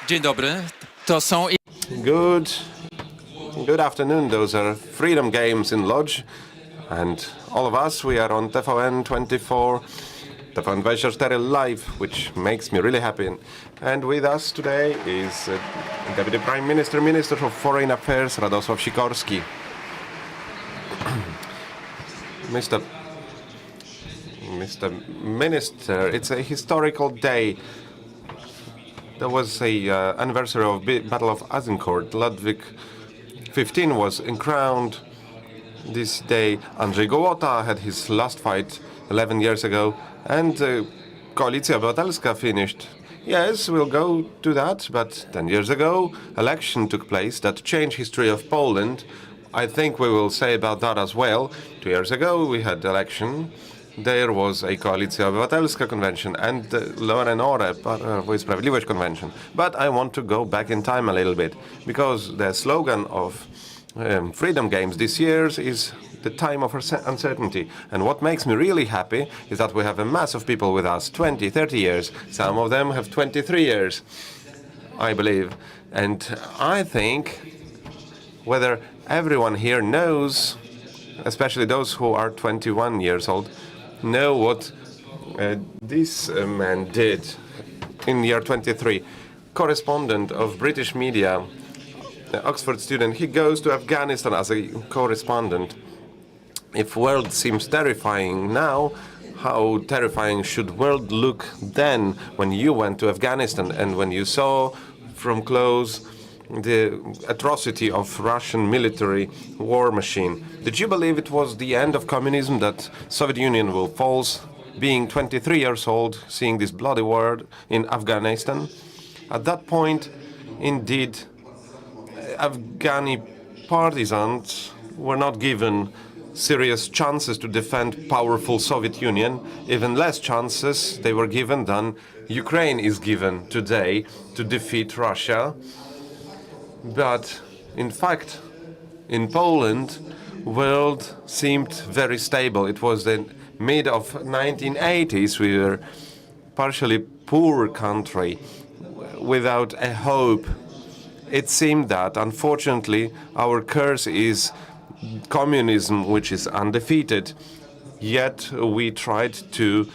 Dzień dobry. To są... Good afternoon. Those are Freedom Games in Lodz. And all of us, we are on TVN 24, TVN 24 Live, which makes me really happy. And with us today is Deputy Prime Minister, Minister of Foreign Affairs, Radosław Sikorski. Mr. Minister, it's a historical day. There was a anniversary of Battle of Azincourt. Ludwig XV was crowned this day. Andrzej Gołota had his last fight 11 years ago, and Koalicja Obywatelska finished. Yes, we'll go to that, but 10 years ago, election took place that changed history of Poland. I think we will say about that as well. 2 years ago, we had election. There was a Koalicja Obywatelska convention and Law and Order, Prawo i Sprawiedliwość convention. But I want to go back in time a little bit, because the slogan of Freedom Games this year is the time of uncertainty. And what makes me really happy is that we have a mass of people with us, 20, 30 years. Some of them have 23 years, I believe. And I think whether everyone here knows, especially those who are 21 years old, know what this man did in year 23. Correspondent of British media, Oxford student, he goes to Afghanistan as a correspondent. If world seems terrifying now, how terrifying should world look then when you went to Afghanistan and when you saw from close the atrocity of Russian military war machine? Did you believe it was the end of communism, that Soviet Union will fall? Being 23 years old, seeing this bloody war in Afghanistan? At that point, indeed, Afghani partisans were not given serious chances to defend powerful Soviet Union. Even less chances they were given than Ukraine is given today to defeat Russia. But in fact, in Poland, world seemed very stable. It was the mid of 1980s. We were partially poor country without a hope. It seemed that, unfortunately, our curse is communism, which is undefeated. Yet we tried to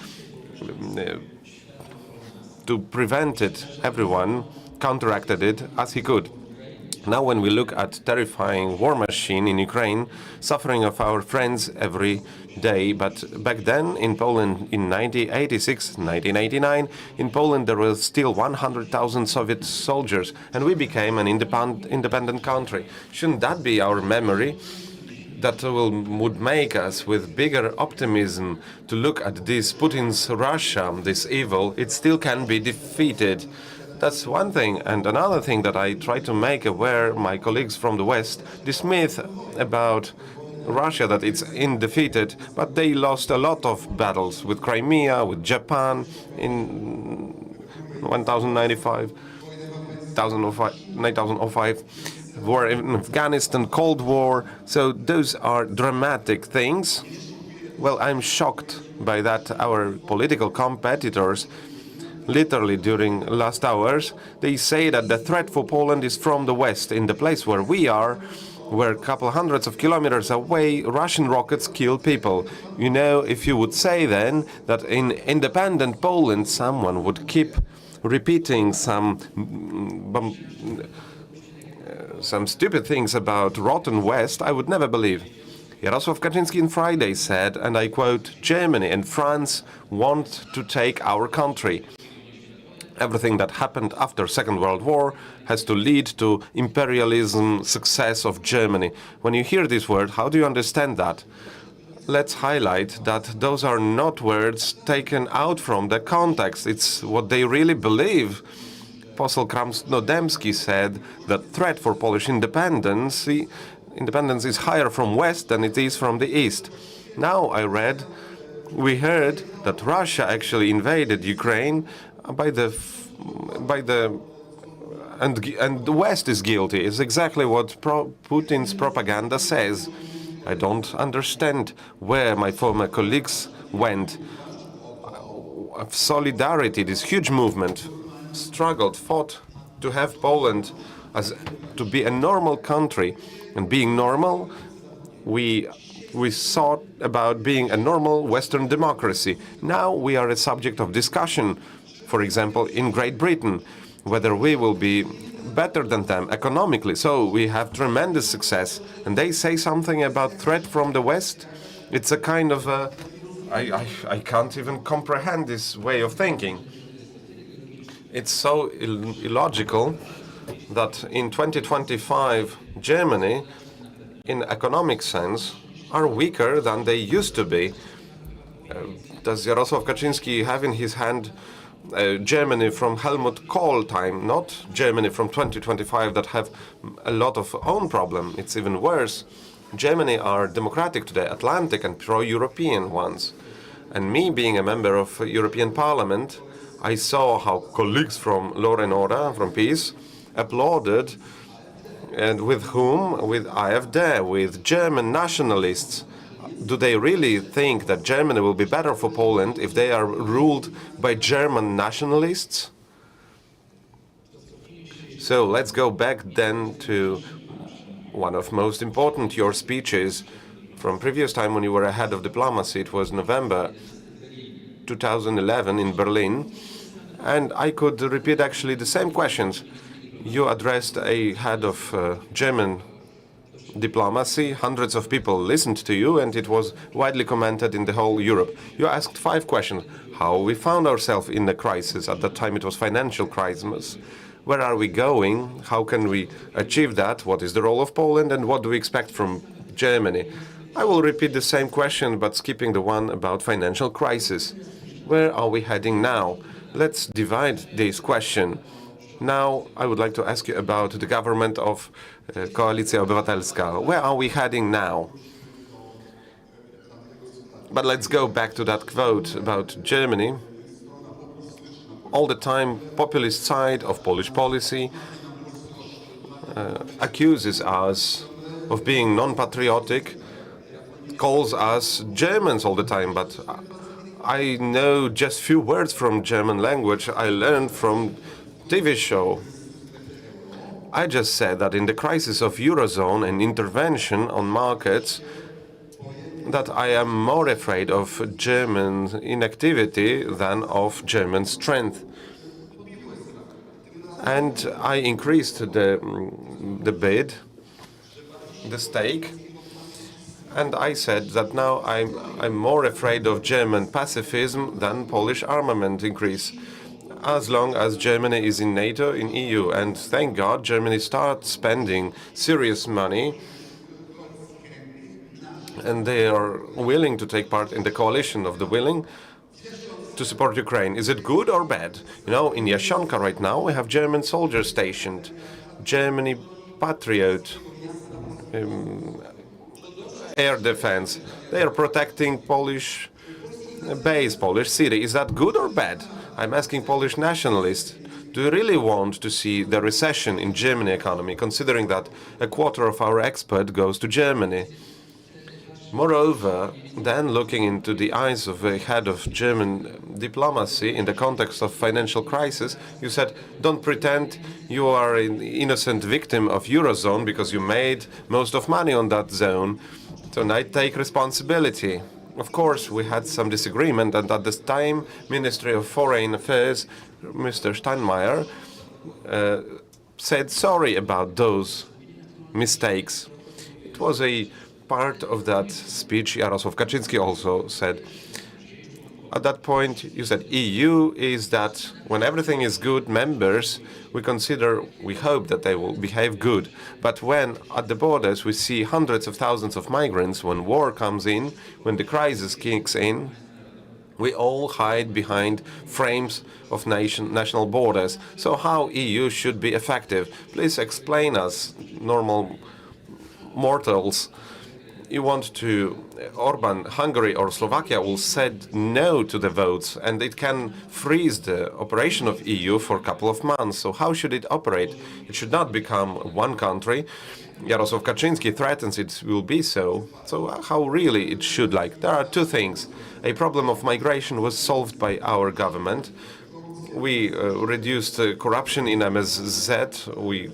prevent it. Everyone counteracted it as he could. Now when we look at terrifying war machine in Ukraine, suffering of our friends every day, but back then in Poland in 1986, 1989, in Poland there were still 100,000 Soviet soldiers, and we became an independent country. Shouldn't that be our memory? That would make us with bigger optimism to look at this Putin's Russia, this evil. It still can be defeated. That's one thing. And another thing that I try to make aware my colleagues from the West, this myth about Russia, that it's undefeated, but they lost a lot of battles with Crimea, with Japan in 1905, war in Afghanistan, Cold War. So those are dramatic things. Well, I'm shocked by that our political competitors literally during last hours. They say that the threat for Poland is from the west, in the place where we are, where a couple hundreds of kilometers away, Russian rockets kill people. You know, if you would say then that in independent Poland someone would keep repeating some stupid things about rotten West, I would never believe. Jarosław Kaczynski on Friday said, and I quote, "Germany and France want to take our country. Everything that happened after Second World War has to lead to imperialism success of Germany." When you hear this word, how do you understand that? Let's highlight that those are not words taken out from the context. It's what they really believe. Poseł Krasnodębski said that threat for Polish independence is higher from west than it is from the east. Now we heard that Russia actually invaded Ukraine and the West is guilty. It's exactly what Putin's propaganda says. I don't understand where my former colleagues went. Solidarity, this huge movement, fought to have Poland to be a normal country. And being normal, we thought about being a normal Western democracy. Now we are a subject of discussion, for example, in Great Britain, whether we will be better than them economically. So we have tremendous success. And they say something about threat from the West. It's a kind of I can't even comprehend this way of thinking. It's so illogical that in 2025, Germany, in economic sense, are weaker than they used to be. Does Jarosław Kaczynski have in his hand Germany from Helmut Kohl time, not Germany from 2025 that have a lot of own problem? It's even worse. Germany are democratic today, Atlantic and pro-European ones. And me being a member of European Parliament, I saw how colleagues from Law and Order, from Peace, applauded, and with whom? With AfD, with German nationalists. Do they really think that Germany will be better for Poland if they are ruled by German nationalists? So let's go back then to one of most important your speeches from previous time when you were a head of diplomacy. It was November 2011 in Berlin. And I could repeat actually the same questions. You addressed a head of German diplomacy. Hundreds of people listened to you, and it was widely commented in the whole Europe. You asked 5 questions. How we found ourselves in the crisis. At that time it was financial crisis. Where are we going? How can we achieve that? What is the role of Poland, and what do we expect from Germany? I will repeat the same question, but skipping the one about financial crisis. Where are we heading now? Let's divide this question. Now, I would like to ask you about the government of Koalicja Obywatelska. Where are we heading now? But let's go back to that quote about Germany. All the time, populist side of Polish policy accuses us of being non-patriotic, calls us Germans all the time, but I know just few words from German language I learned from TV show. I just said that in the crisis of Eurozone and intervention on markets, that I am more afraid of German inactivity than of German strength. And I increased the bid, the stake, and I said that now I'm more afraid of German pacifism than Polish armament increase, as long as Germany is in NATO, in EU. And thank God Germany starts spending serious money, and they are willing to take part in the coalition of the willing to support Ukraine. Is it good or bad? You know, in Jasionka right now we have German soldiers stationed, Germany Patriot air defense. They are protecting Polish base, Polish city. Is that good or bad? I'm asking Polish nationalists, do you really want to see the recession in German economy, considering that a quarter of our export goes to Germany? Moreover, then looking into the eyes of the head of German diplomacy in the context of financial crisis, you said, don't pretend you are an innocent victim of Eurozone because you made most of money on that zone. So now take responsibility. Of course, we had some disagreement, and at this time, Ministry of Foreign Affairs, Mr. Steinmeier, said sorry about those mistakes. It was a part of that speech. Jarosław Kaczynski also said, at that point, you said EU is that when everything is good, members, we hope that they will behave good. But when at the borders we see hundreds of thousands of migrants, when war comes in, when the crisis kicks in, we all hide behind frames of national borders. So how EU should be effective? Please explain us, normal mortals. You want to, Orban, Hungary or Slovakia will said no to the votes, and it can freeze the operation of EU for a couple of months. So how should it operate? It should not become one country. Jarosław Kaczynski threatens it will be so. So how really it should like? There are two things. A problem of migration was solved by our government. We reduced corruption in MSZ. We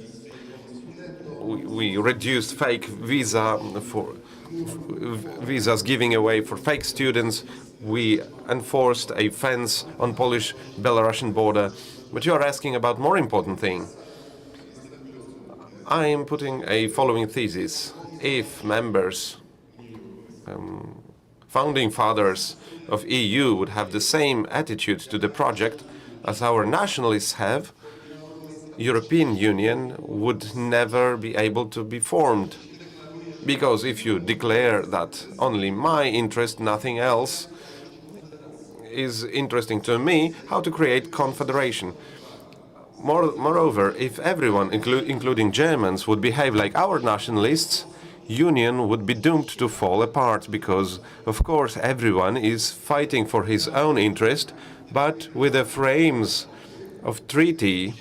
reduced fake visas giving away for fake students. We enforced a fence on Polish-Belarusian border. But you are asking about more important thing. I am putting a following thesis. If members, founding fathers of EU would have the same attitude to the project as our nationalists have, European Union would never be able to be formed. Because if you declare that only my interest, nothing else, is interesting to me, how to create confederation. Moreover, if everyone, including Germans, would behave like our nationalists, Union would be doomed to fall apart because, of course, everyone is fighting for his own interest, but with the frames of treaty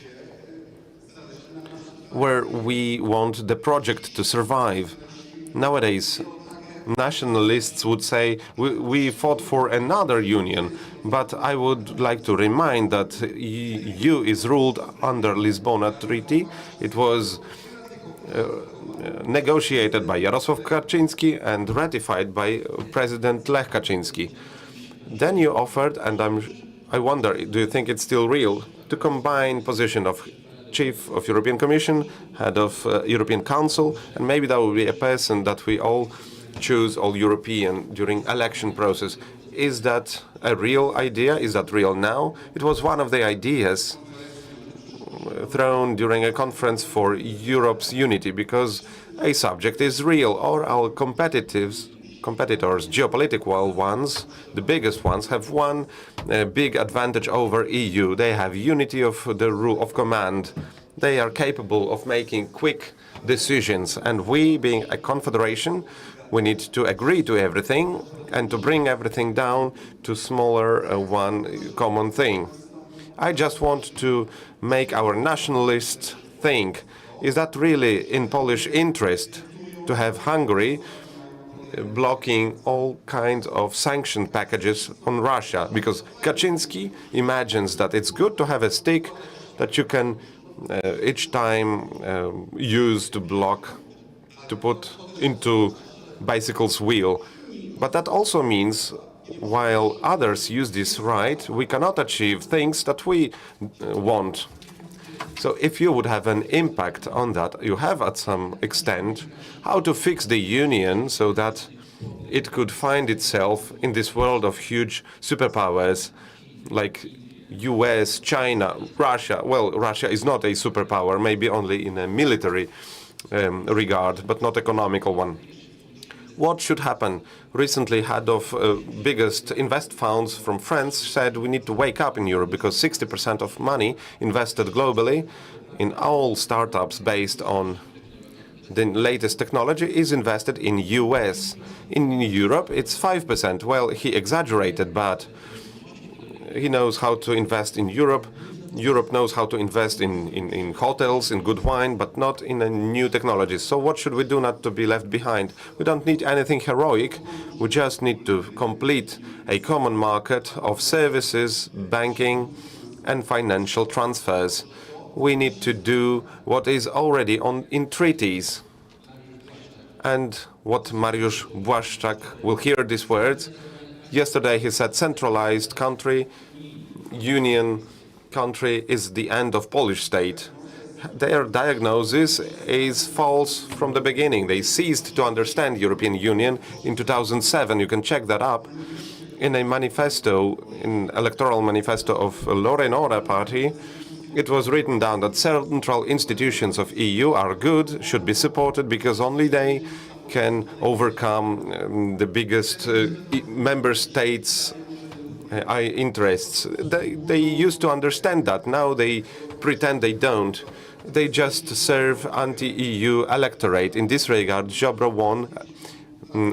where we want the project to survive. Nowadays, nationalists would say we fought for another union, but I would like to remind that EU is ruled under Lisbona Treaty. It was negotiated by Jarosław Kaczynski and ratified by President Lech Kaczynski. Then you offered, and I wonder, do you think it's still real, to combine position of Chief of European Commission, Head of European Council, and maybe that will be a person that we all choose, all European, during election process. Is that a real idea? Is that real now? It was one of the ideas thrown during a conference for Europe's unity, because a subject is real, or our competitors, geopolitical ones, the biggest ones, have one big advantage over EU. They have unity of the rule of command. They are capable of making quick decisions. And we, being a confederation, we need to agree to everything and to bring everything down to smaller one common thing. I just want to make our nationalists think, is that really in Polish interest to have Hungary blocking all kinds of sanction packages on Russia? Because Kaczynski imagines that it's good to have a stick that you can each time use to block, to put into bicycle's wheel. But that also means while others use this right, we cannot achieve things that we want. So if you would have an impact on that, you have at some extent, how to fix the union so that it could find itself in this world of huge superpowers like US, China, Russia. Well, Russia is not a superpower, maybe only in a military regard, but not economical one. What should happen? Recently, head of biggest invest funds from France said we need to wake up in Europe because 60% of money invested globally in all startups based on the latest technology is invested in US. In Europe, it's 5%. Well, he exaggerated, but he knows how to invest in Europe. Europe knows how to invest in hotels, in good wine, but not in new technologies. So what should we do not to be left behind? We don't need anything heroic. We just need to complete a common market of services, banking, and financial transfers. We need to do what is already in treaties. And what Mariusz Błaszczak will hear these words. Yesterday he said centralized country, union country is the end of Polish state. Their diagnosis is false from the beginning. They ceased to understand European Union in 2007. You can check that up. In a manifesto, in electoral manifesto of Lorenora party, it was written down that central institutions of EU are good, should be supported, because only they can overcome the biggest member states' interests. They used to understand that. Now they pretend they don't. They just serve anti-EU electorate. In this regard, Ziobro won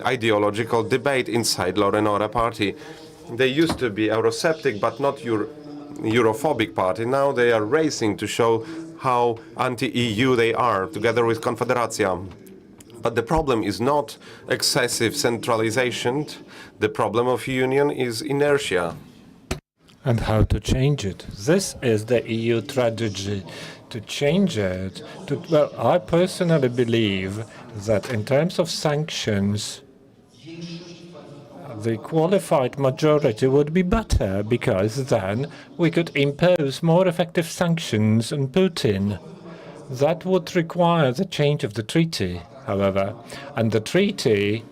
ideological debate inside Lorenora party. They used to be Eurosceptic, but not Europhobic party. Now they are racing to show how anti-EU they are, together with Confederacja. But the problem is not excessive centralization. The problem of union is inertia. And how to change it. This is the EU strategy. To change it, well, I personally believe that in terms of sanctions, the qualified majority would be better, because then we could impose more effective sanctions on Putin. That would require the change of the treaty, however, and the treaty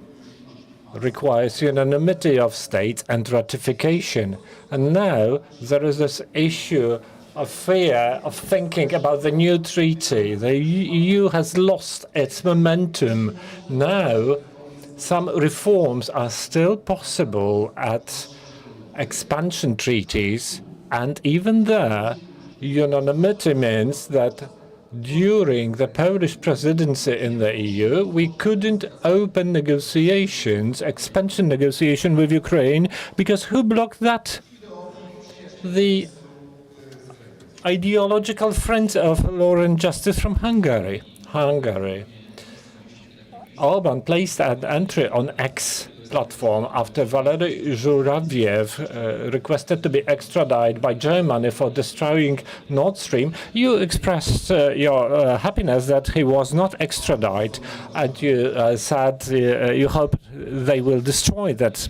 requires unanimity of states and ratification. And now there is this issue of fear of thinking about the new treaty. The EU has lost its momentum. Now, some reforms are still possible at expansion treaties, and even there, unanimity means that during the Polish presidency in the EU, we couldn't open negotiations, expansion negotiation with Ukraine, because who blocked that? The ideological friends of law and justice from Hungary. Orban placed an entry on X platform after Valery Żurawiew requested to be extradited by Germany for destroying Nord Stream. You expressed your happiness that he was not extradited, and you said you hope they will destroy that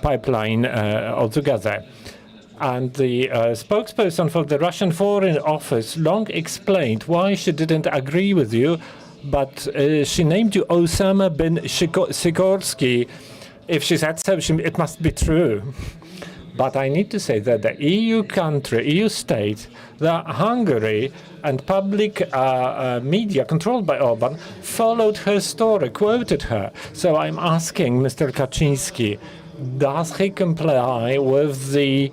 pipeline altogether. And the spokesperson for the Russian Foreign Office long explained why she didn't agree with you, but she named you Osama bin Sikorski. If she said so, it must be true. But I need to say that the EU country, EU state, the Hungary and public media controlled by Orban followed her story, quoted her. So I'm asking Mr. Kaczynski, does he comply with the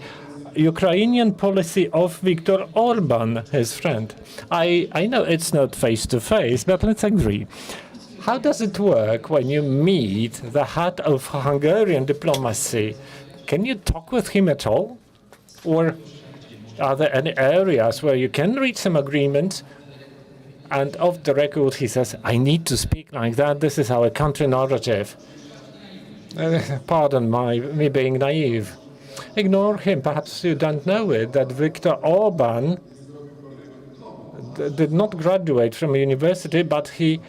Ukrainian policy of Viktor Orban, his friend? I know it's not face-to-face, but let's agree. How does it work when you meet the head of Hungarian diplomacy? Can you talk with him at all? Or are there any areas where you can reach some agreement? And off the record, he says, I need to speak like that. This is our country narrative. Pardon me being naive. Ignore him. Perhaps you don't know it, that Viktor Orban did not graduate from university, but he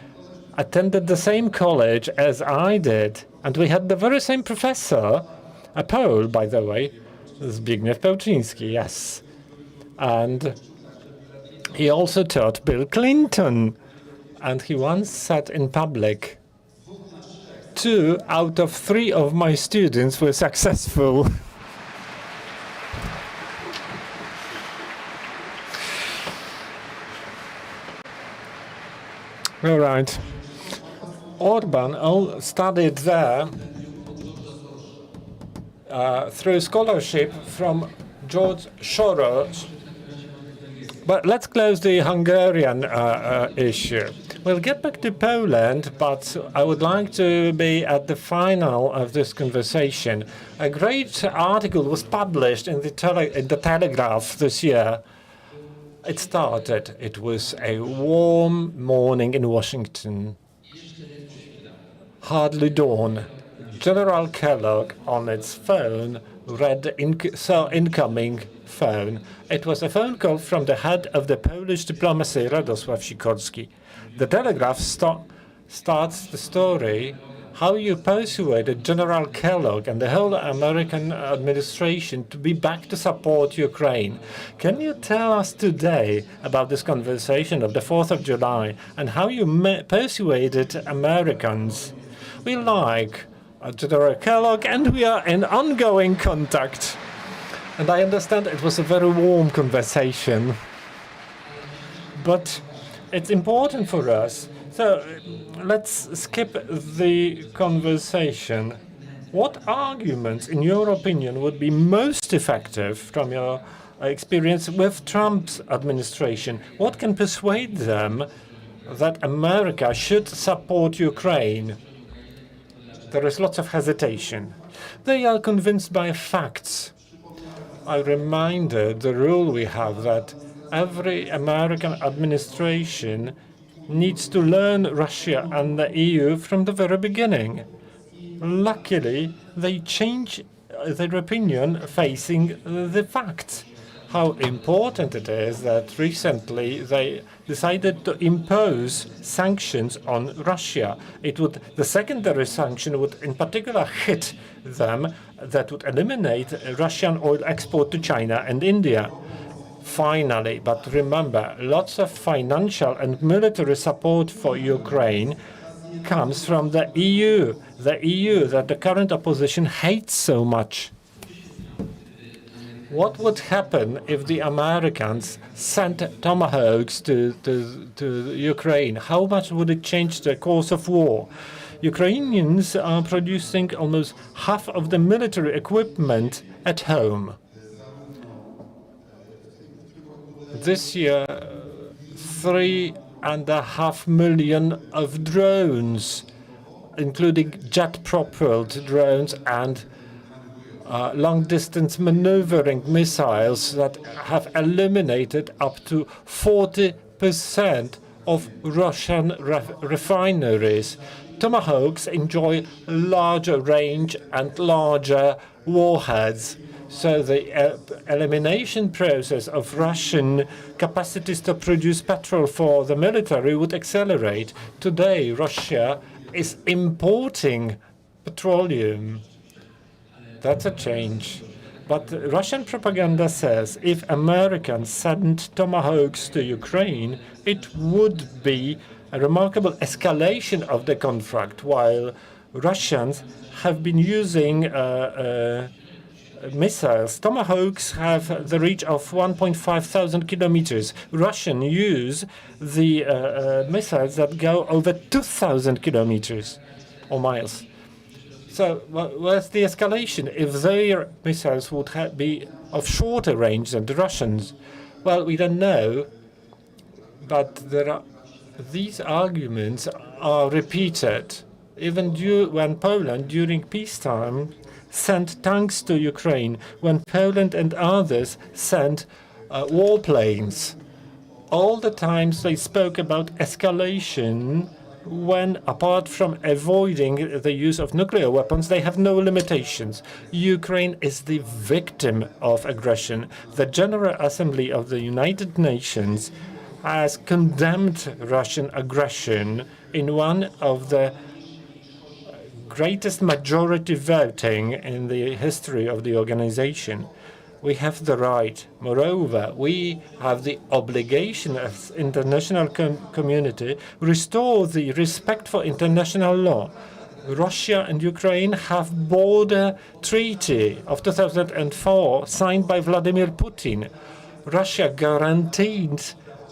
attended the same college as I did. And we had the very same professor, a Pole, by the way, Zbigniew Pełczyński, yes. And he also taught Bill Clinton. And he once said in public, 2 out of 3 of my students were successful. All right. Orban studied there through scholarship from George Soros. But let's close the Hungarian issue. We'll get back to Poland, but I would like to be at the final of this conversation. A great article was published in the Telegraph this year it started. It was a warm morning in Washington. Hardly dawn. General Kellogg on its phone read saw incoming phone. It was a phone call from the head of the Polish diplomacy, Radosław Sikorski. The Telegraph starts the story how you persuaded General Kellogg and the whole American administration to be back to support Ukraine. Can you tell us today about this conversation of the 4th of July and how you persuaded Americans? We like General Kellogg and we are in ongoing contact. And I understand it was a very warm conversation. But it's important for us. So let's skip the conversation. What arguments, in your opinion, would be most effective from your experience with Trump's administration? What can persuade them that America should support Ukraine? There is lots of hesitation. They are convinced by facts. I reminded the rule we have that every American administration needs to learn Russia and the EU from the very beginning. Luckily, they change their opinion facing the facts. How important it is that recently they decided to impose sanctions on Russia. The secondary sanction would in particular hit them, that would eliminate Russian oil export to China and India. Finally, but remember, lots of financial and military support for Ukraine comes from the EU that the current opposition hates so much. What would happen if the Americans sent tomahawks to Ukraine? How much would it change the course of war? Ukrainians are producing almost half of the military equipment at home. This year, 3.5 million of drones, including jet-propelled drones and long-distance maneuvering missiles that have eliminated up to 40% of Russian refineries. Tomahawks enjoy larger range and larger warheads. So the elimination process of Russian capacities to produce petrol for the military would accelerate. Today, Russia is importing petroleum. That's a change. But Russian propaganda says if Americans sent tomahawks to Ukraine, it would be a remarkable escalation of the conflict, while Russians have been using missiles. Tomahawks have the reach of 1,500 kilometers. Russians use the missiles that go over 2,000 kilometers or miles. So where's the escalation if their missiles would be of shorter range than the Russians? Well, we don't know, but these arguments are repeated. Even when Poland, during peacetime, sent tanks to Ukraine, when Poland and others sent warplanes. All the times they spoke about escalation when, apart from avoiding the use of nuclear weapons, they have no limitations. Ukraine is the victim of aggression. The General Assembly of the United Nations has condemned Russian aggression in one of the greatest majority voting in the history of the organization. We have the right. Moreover, we have the obligation as international community restore the respect for international law. Russia and Ukraine have border treaty of 2004 signed by Vladimir Putin. Russia guaranteed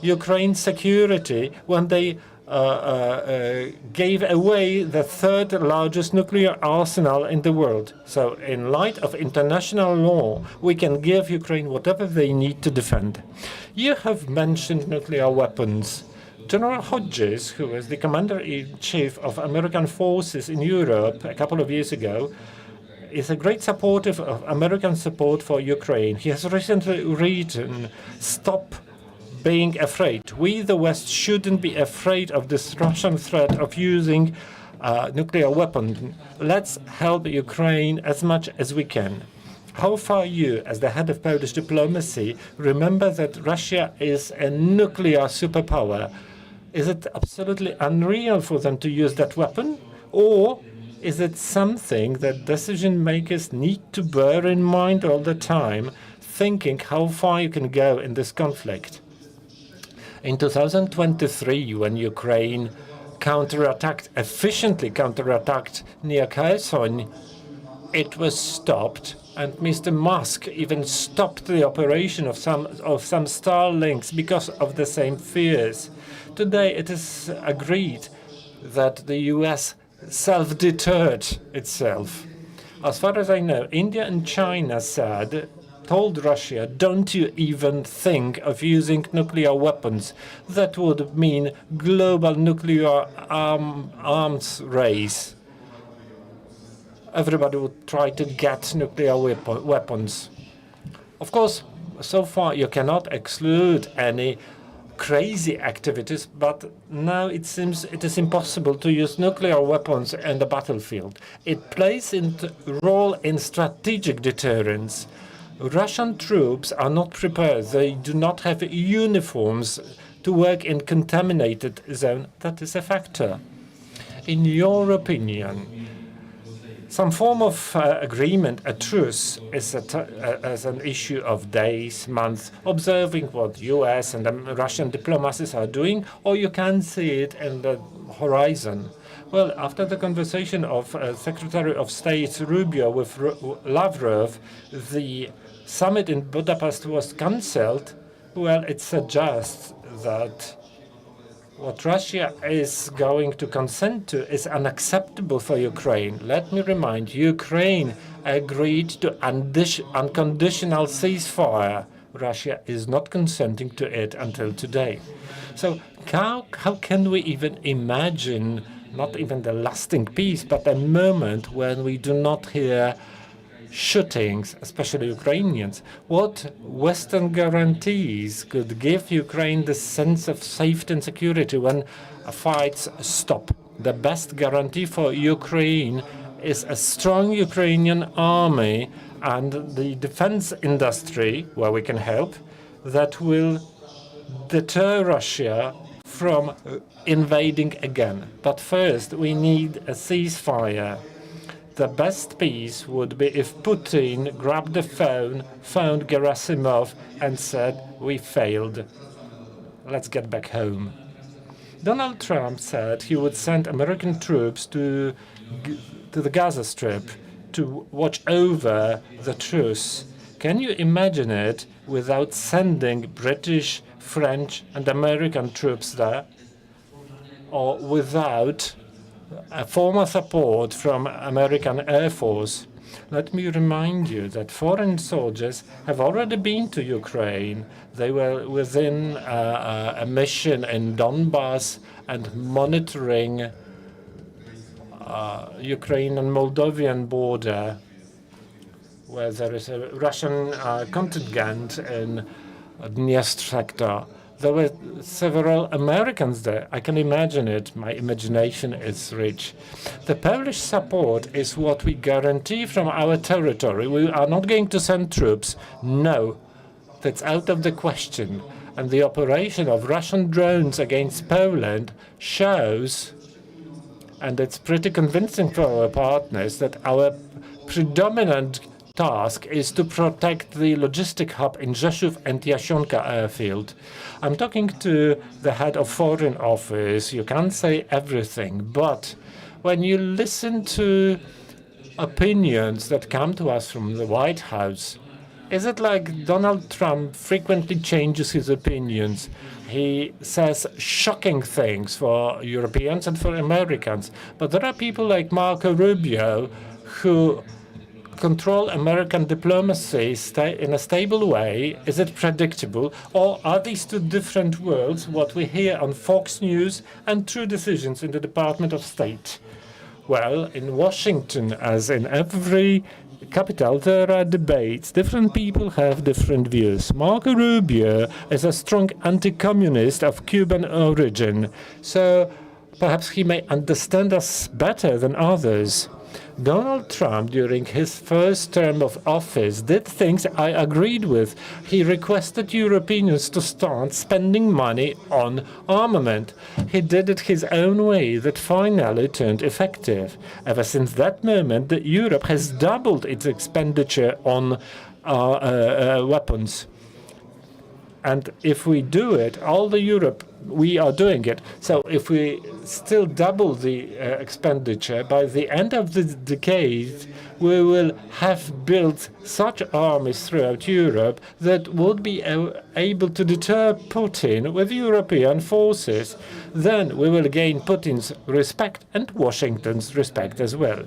Ukraine's security when they gave away the third largest nuclear arsenal in the world. So in light of international law, we can give Ukraine whatever they need to defend. You have mentioned nuclear weapons. General Hodges, who was the commander-in-chief of American forces in Europe a couple of years ago, is a great supporter of American support for Ukraine. He has recently written, "Stop being afraid. We, the West, shouldn't be afraid of this Russian threat of using nuclear weapon. Let's help Ukraine as much as we can. How far you, as the head of Polish diplomacy, remember that Russia is a nuclear superpower? Is it absolutely unreal for them to use that weapon? Or is it something that decision makers need to bear in mind all the time, thinking how far you can go in this conflict? In 2023, when Ukraine efficiently counterattacked near Kherson, it was stopped, and Mr. Musk even stopped the operation of some Starlinks because of the same fears. Today, it is agreed that the U.S. self-deterred itself. As far as I know, India and China told Russia, don't you even think of using nuclear weapons. That would mean global nuclear arms race. Everybody would try to get nuclear weapons. Of course, so far you cannot exclude any crazy activities, but now it seems it is impossible to use nuclear weapons in the battlefield. It plays a role in strategic deterrence. Russian troops are not prepared. They do not have uniforms to work in contaminated zone. That is a factor. In your opinion, some form of agreement, a truce, is as an issue of days, months, observing what U.S. and Russian diplomacies are doing, or you can see it in the horizon? Well, after the conversation of Secretary of State Rubio with Lavrov, the summit in Budapest was cancelled. Well, it suggests that what Russia is going to consent to is unacceptable for Ukraine. Let me remind you, Ukraine agreed to unconditional ceasefire. Russia is not consenting to it until today. So how can we even imagine not even the lasting peace, but a moment when we do not hear shootings, especially Ukrainians? What Western guarantees could give Ukraine the sense of safety and security when fights stop? The best guarantee for Ukraine is a strong Ukrainian army and the defense industry, where we can help, that will deter Russia from invading again. But first, we need a ceasefire. The best peace would be if Putin grabbed the phone, found Gerasimov, and said, "We failed. Let's get back home." Donald Trump said he would send American troops to the Gaza Strip to watch over the truce. Can you imagine it without sending British, French, and American troops there? Or without formal support from American Air Force? Let me remind you that foreign soldiers have already been to Ukraine. They were within a mission in Donbass and monitoring Ukraine and Moldovan border, where there is a Russian contingent in Dniestr sector. There were several Americans there. I can imagine it. My imagination is rich. The Polish support is what we guarantee from our territory. We are not going to send troops. No, that's out of the question. And the operation of Russian drones against Poland shows, and it's pretty convincing for our partners, that our predominant task is to protect the logistic hub in Rzeszów and Jasionka airfield. I'm talking to the head of Foreign Office. You can't say everything, but when you listen to opinions that come to us from the White House, is it like Donald Trump frequently changes his opinions? He says shocking things for Europeans and for Americans, but there are people like Marco Rubio who control American diplomacy in a stable way? Is it predictable? Or are these two different worlds, what we hear on Fox News and true decisions in the Department of State? Well, in Washington, as in every capital, there are debates. Different people have different views. Marco Rubio is a strong anti-communist of Cuban origin, so perhaps he may understand us better than others. Donald Trump, during his first term of office, did things I agreed with. He requested Europeans to start spending money on armament. He did it his own way that finally turned effective. Ever since that moment, Europe has doubled its expenditure on weapons. And if we do it, all the Europe, we are doing it. So if we still double the expenditure, by the end of the decade, we will have built such armies throughout Europe that would be able to deter Putin with European forces. Then we will gain Putin's respect and Washington's respect as well.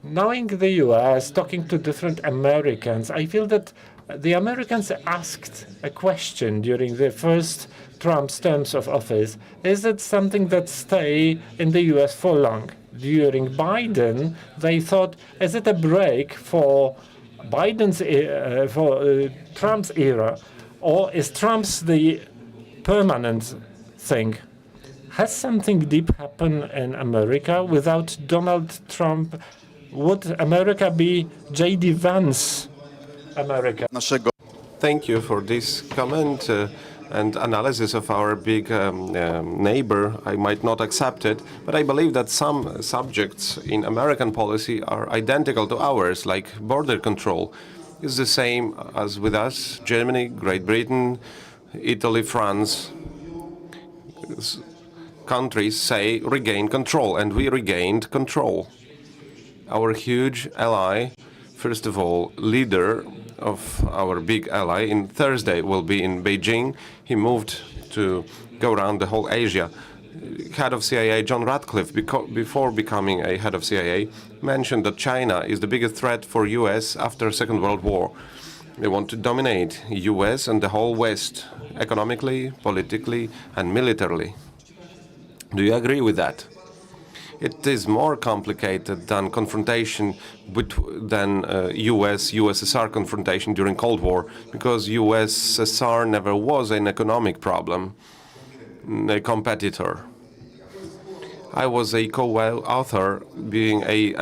Knowing the US, talking to different Americans, I feel that the Americans asked a question during the first Trump's terms of office. Is it something that stay in the US for long? During Biden, they thought, is it a break for Trump's era, or is Trump's the permanent thing? Has something deep happened in America? Without Donald Trump, would America be J.D. Vance America? Thank you for this comment and analysis of our big neighbor. I might not accept it, but I believe that some subjects in American policy are identical to ours, like border control. It's the same as with us, Germany, Great Britain, Italy, France. Countries say regain control, and we regained control. Our huge ally, first of all, leader of our big ally in Thursday will be in Beijing. He moved to go around the whole Asia. Head of CIA John Ratcliffe, before becoming a head of CIA, mentioned that China is the biggest threat for US after Second World War. They want to dominate US and the whole West, economically, politically, and militarily. Do you agree with that? It is more complicated than confrontation than US-USSR confrontation during Cold War, because USSR never was an economic problem, a competitor. I was a co-author, being a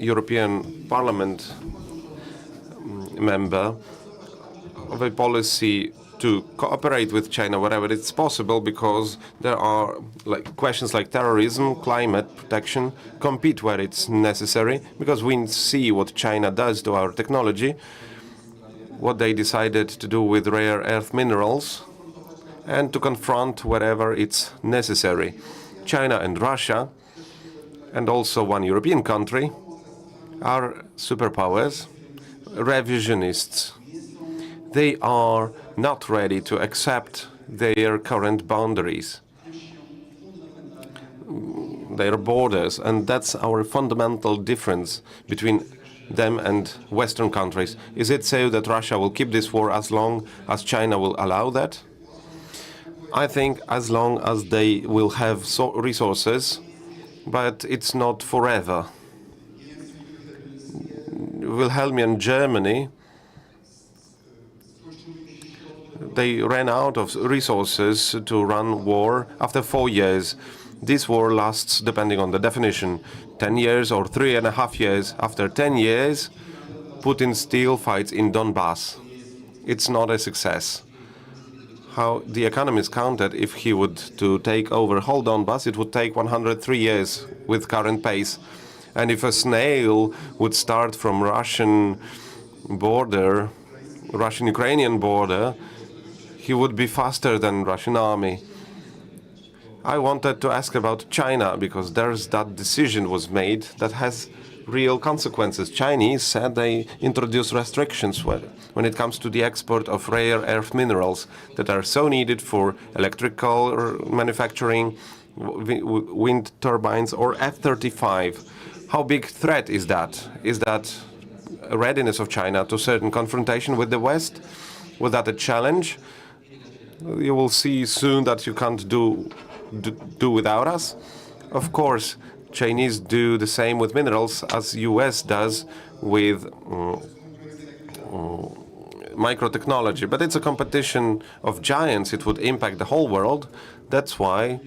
European Parliament member, of a policy to cooperate with China wherever it's possible, because there are questions like terrorism, climate protection, compete where it's necessary, because we see what China does to our technology, what they decided to do with rare earth minerals, and to confront wherever it's necessary. China and Russia, and also one European country, are superpowers, revisionists. They are not ready to accept their current boundaries, their borders, and that's our fundamental difference between them and Western countries. Is it so that Russia will keep this war as long as China will allow that? I think as long as they will have resources, but it's not forever. Wilhelmian Germany, they ran out of resources to run war after 4 years. This war lasts, depending on the definition, 10 years or 3.5 years. After 10 years, Putin still fights in Donbass. It's not a success. How the economists counted, if he would to take over whole Donbass, it would take 103 years with current pace. And if a snail would start from Russian border, Russian-Ukrainian border, he would be faster than Russian army. I wanted to ask about China, because there's that decision was made that has real consequences. Chinese said they introduce restrictions when it comes to the export of rare earth minerals that are so needed for electrical manufacturing, wind turbines, or F-35. How big threat is that? Is that a readiness of China to certain confrontation with the West? Was that a challenge? You will see soon that you can't do without us. Of course, Chinese do the same with minerals as US does with microtechnology. But it's a competition of giants. It would impact the whole world. That's why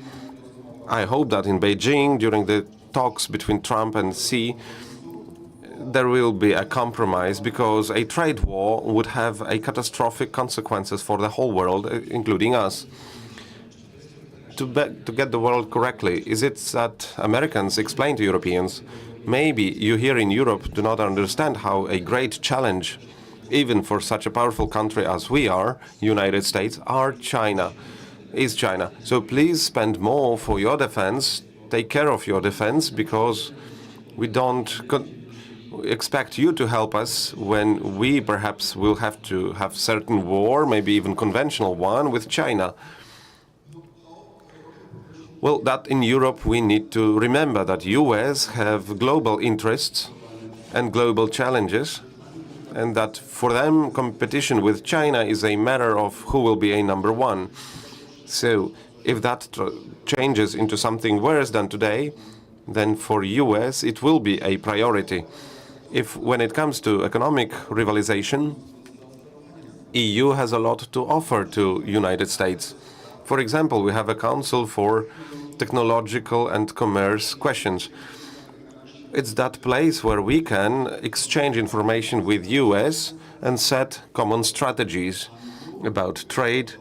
I hope that in Beijing, during the talks between Trump and Xi, there will be a compromise, because a trade war would have a catastrophic consequences for the whole world, including us. To get the world correctly, is it that Americans explain to Europeans, maybe you here in Europe do not understand how a great challenge, even for such a powerful country as we are, United States, is China. So please spend more for your defense, take care of your defense, because we don't expect you to help us when we perhaps will have to have certain war, maybe even conventional one, with China. Well, that in Europe we need to remember that US have global interests and global challenges, and that for them competition with China is a matter of who will be a number one. So if that changes into something worse than today, then for US it will be a priority. If when it comes to economic rivalization, EU has a lot to offer to United States. For example, we have a Council for Technological and Commerce Questions. It's that place where we can exchange information with US and set common strategies about trade,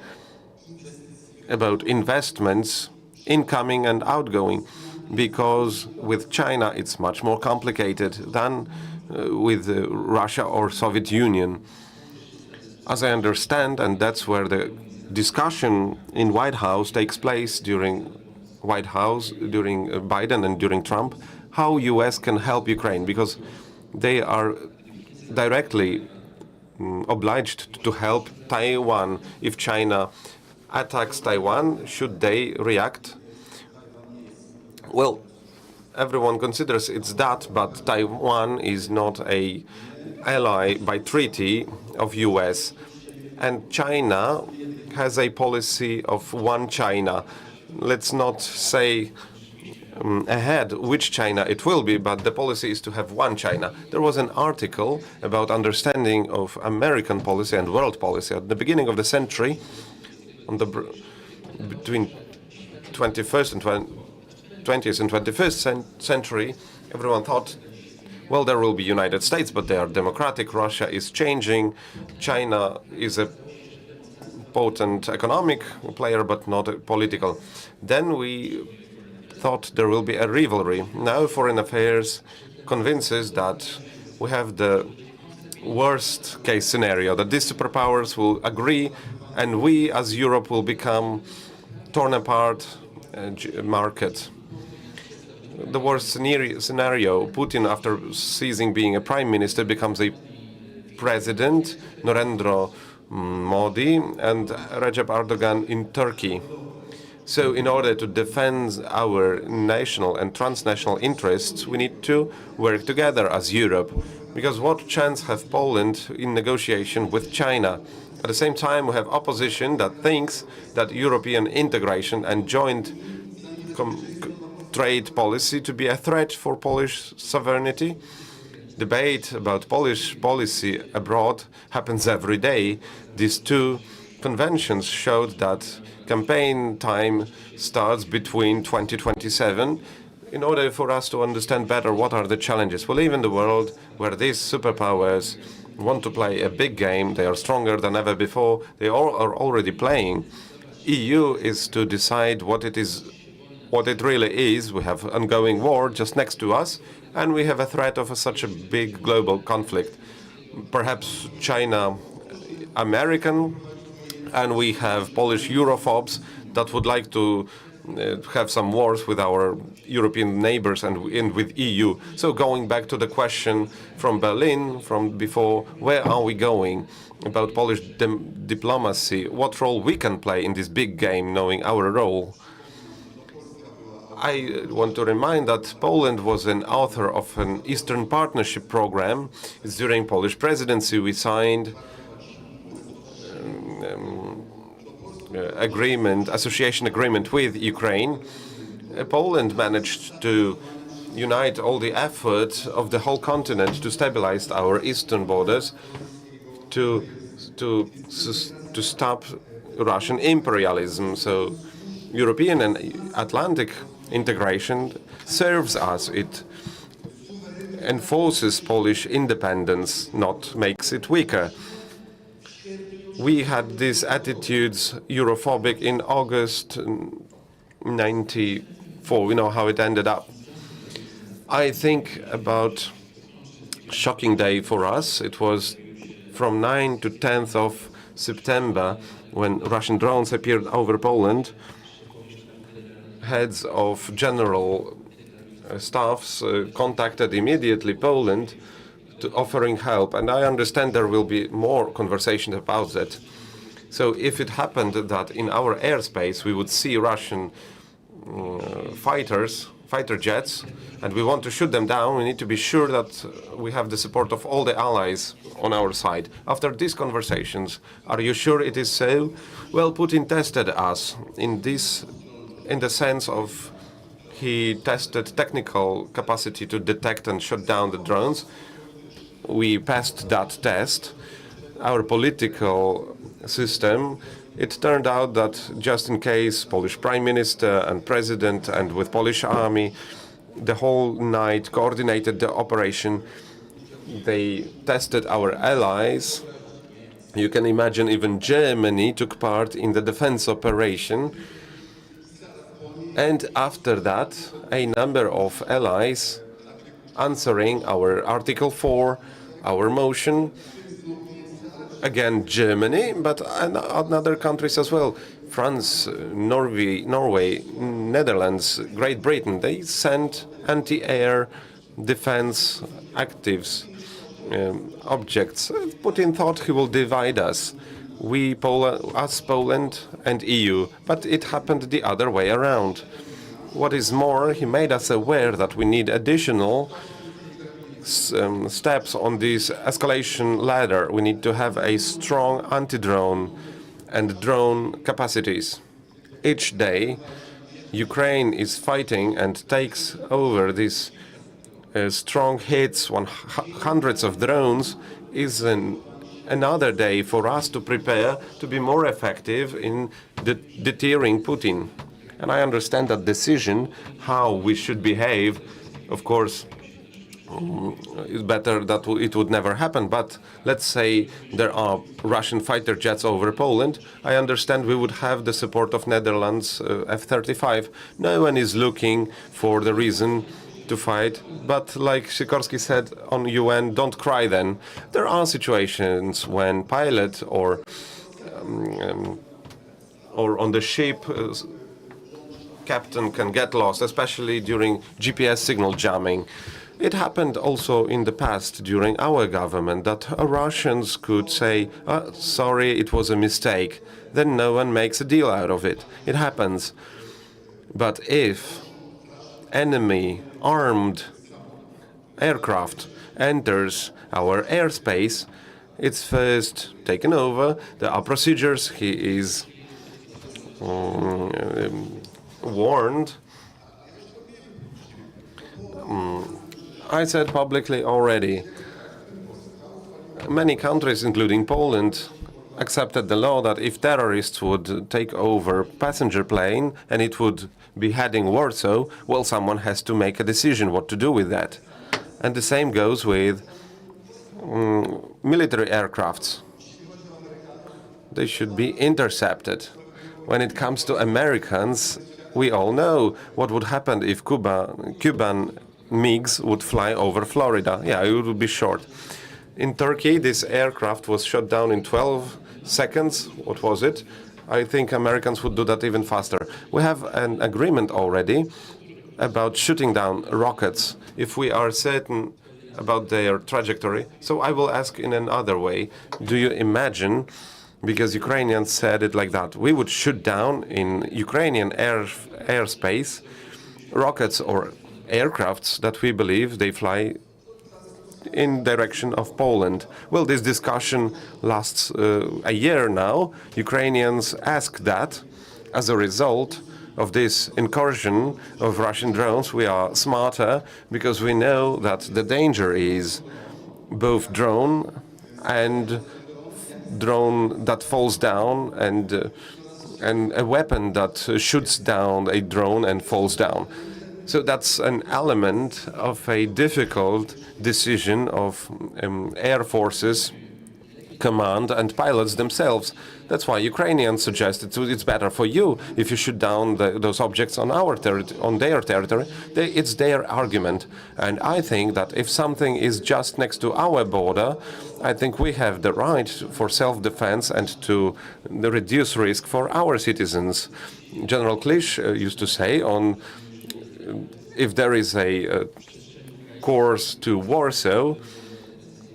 about investments, incoming and outgoing, because with China it's much more complicated than with Russia or Soviet Union. As I understand, and that's where the discussion in White House takes place during Biden and during Trump, how US can help Ukraine, because they are directly obliged to help Taiwan. If China attacks Taiwan, should they react? Well, everyone considers it's that, but Taiwan is not an ally by treaty of US. And China has a policy of one China. Let's not say ahead which China it will be, but the policy is to have one China. There was an article about understanding of American policy and world policy at the beginning of the century, between 20th and 21st century. Everyone thought, well, there will be United States, but they are democratic. Russia is changing. China is a potent economic player, but not a political. Then we thought there will be a rivalry. Now foreign affairs convinces that we have the worst case scenario, that these superpowers will agree and we as Europe will become torn apart market. The worst scenario, Putin, after ceasing being a prime minister, becomes a president, Narendra Modi and Recep Erdogan in Turkey. So in order to defend our national and transnational interests, we need to work together as Europe. Because what chance have Poland in negotiation with China? At the same time, we have opposition that thinks that European integration and joint trade policy to be a threat for Polish sovereignty. Debate about Polish policy abroad happens every day. These two conventions showed that campaign time starts between 2027 in order for us to understand better what are the challenges. We live in the world where these superpowers want to play a big game. They are stronger than ever before. They all are already playing. EU is to decide what it really is. We have ongoing war just next to us, and we have a threat of such a big global conflict. Perhaps China-American, and we have Polish Europhobes that would like to have some wars with our European neighbors and with EU. So going back to the question from Berlin, from before, where are we going? About Polish diplomacy, what role we can play in this big game, knowing our role. I want to remind that Poland was an author of an Eastern Partnership program. It's during Polish presidency we signed association agreement with Ukraine. Poland managed to unite all the effort of the whole continent to stabilize our eastern borders, to stop Russian imperialism. So European and Atlantic integration serves us. It enforces Polish independence, not makes it weaker. We had these attitudes, Europhobic, in August '94. We know how it ended up. I think about shocking day for us. It was from 9th to 10th of September when Russian drones appeared over Poland. Heads of general staffs contacted immediately Poland to offering help, and I understand there will be more conversation about that. So if it happened that in our airspace we would see Russian fighter jets, and we want to shoot them down, we need to be sure that we have the support of all the allies on our side. After these conversations, are you sure it is so? Well, Putin tested us in the sense of he tested technical capacity to detect and shut down the drones. We passed that test. Our political system, it turned out that just in case Polish Prime Minister and President and with Polish army, the whole night coordinated the operation. They tested our allies. You can imagine even Germany took part in the defense operation. And after that, a number of allies answering our Article 4, our motion, again Germany, but other countries as well, France, Norway, Netherlands, Great Britain, they sent anti-air defense actives, objects. Putin thought he will divide us. Poland and EU, but it happened the other way around. What is more, he made us aware that we need additional steps on this escalation ladder. We need to have a strong anti-drone and drone capacities. Each day, Ukraine is fighting and takes over these strong hits, hundreds of drones, is another day for us to prepare to be more effective in deterring Putin. And I understand that decision, how we should behave, of course, it's better that it would never happen. But let's say there are Russian fighter jets over Poland. I understand we would have the support of Netherlands F-35. No one is looking for the reason to fight, but like Sikorski said on UN, don't cry then. There are situations when pilot or on the ship captain can get lost, especially during GPS signal jamming. It happened also in the past during our government that Russians could say, sorry, it was a mistake. Then no one makes a deal out of it. It happens. But if enemy armed aircraft enters our airspace, it's first taken over. There are procedures. He is warned. I said publicly already, many countries, including Poland, accepted the law that if terrorists would take over passenger plane and it would be heading Warsaw, well, someone has to make a decision what to do with that. And the same goes with military aircrafts. They should be intercepted. When it comes to Americans, we all know what would happen if Cuban MiGs would fly over Florida. Yeah, it would be short. In Turkey, this aircraft was shot down in 12 seconds. What was it? I think Americans would do that even faster. We have an agreement already about shooting down rockets if we are certain about their trajectory. So I will ask in another way. Do you imagine, because Ukrainians said it like that, we would shoot down in Ukrainian airspace rockets or aircrafts that we believe they fly in direction of Poland. Well, this discussion lasts a year now. Ukrainians ask that. As a result, of this incursion of Russian drones, we are smarter because we know that the danger is both drone and drone that falls down and a weapon that shoots down a drone and falls down. So that's an element of a difficult decision of air forces, command and pilots themselves. That's why Ukrainians suggest it's better for you if you shoot down those objects on their territory. It's their argument. And I think that if something is just next to our border, I think we have the right for self-defense and to reduce risk for our citizens. General Klisch used to say if there is a course to Warsaw,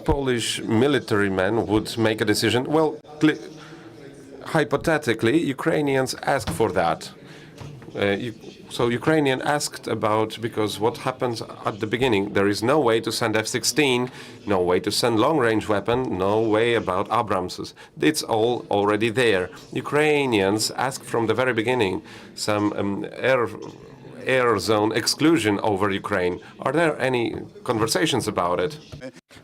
Polish military men would make a decision. Well, hypothetically, Ukrainians asked for that. So Ukrainian asked about, because what happens at the beginning, there is no way to send F-16, no way to send long-range weapon, no way about Abramses. It's all already there. Ukrainians asked from the very beginning some air zone exclusion over Ukraine. Are there any conversations about it?